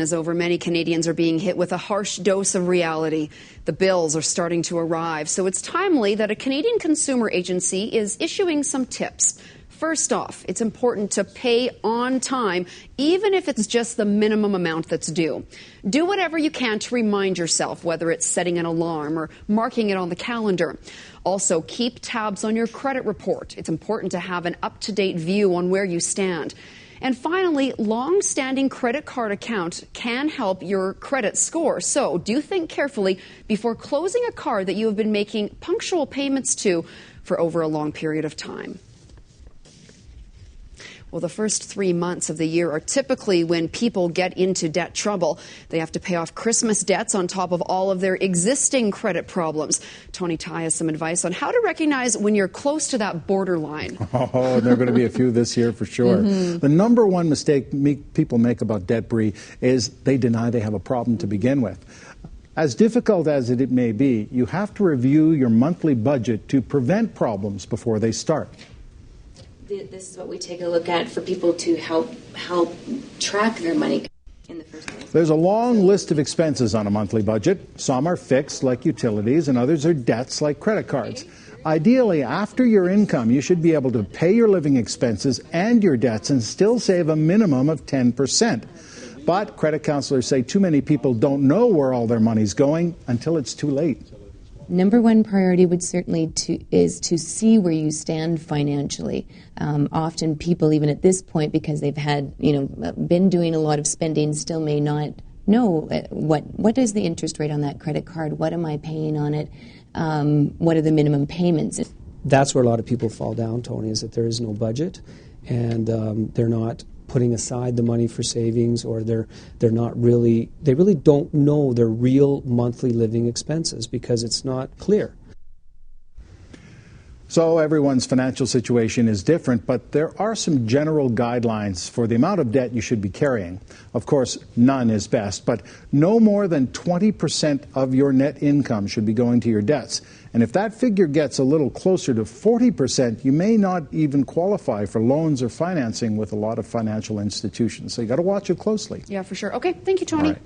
As over, many Canadians are being hit with a harsh dose of reality. The bills are starting to arrive, so it's timely that a Canadian consumer agency is issuing some tips. First off, it's important to pay on time, even if it's just the minimum amount that's due. Do whatever you can to remind yourself, whether it's setting an alarm or marking it on the calendar. Also, keep tabs on your credit report. It's important to have an up-to-date view on where you stand. And finally, long-standing credit card account can help your credit score. So do think carefully before closing a card that you have been making punctual payments to for over a long period of time. Well, the first 3 months of the year are typically when people get into debt trouble. They have to pay off Christmas debts on top of all of their existing credit problems. Tony Tai has some advice on how to recognize when you're close to that borderline. Oh, there are going to be a few this year for sure. The number one mistake people make about debt, Bree, is they deny they have a problem to begin with. As difficult as it may be, you have to review your monthly budget to prevent problems before they start. This is what we take a look at for people to help track their money in the first place. There's a long list of expenses on a monthly budget. Some are fixed, like utilities, and others are debts, like credit cards. Ideally, after your income, you should be able to pay your living expenses and your debts and still save a minimum of 10%. But credit counselors say too many people don't know where all their money's going until it's too late. Number one priority would certainly is to see where you stand financially. Often people, even at this point, because they've had, been doing a lot of spending, still may not know what is the interest rate on that credit card, what am I paying on it, what are the minimum payments. That's where a lot of people fall down, Tony, is that there is no budget, and they're not putting aside the money for savings, or they really don't know their real monthly living expenses because it's not clear. So everyone's financial situation is different, but there are some general guidelines for the amount of debt you should be carrying. Of course, none is best, but no more than 20% of your net income should be going to your debts. And if that figure gets a little closer to 40%, you may not even qualify for loans or financing with a lot of financial institutions. So you got to watch it closely. Yeah, for sure. Okay, thank you, Tony. All right.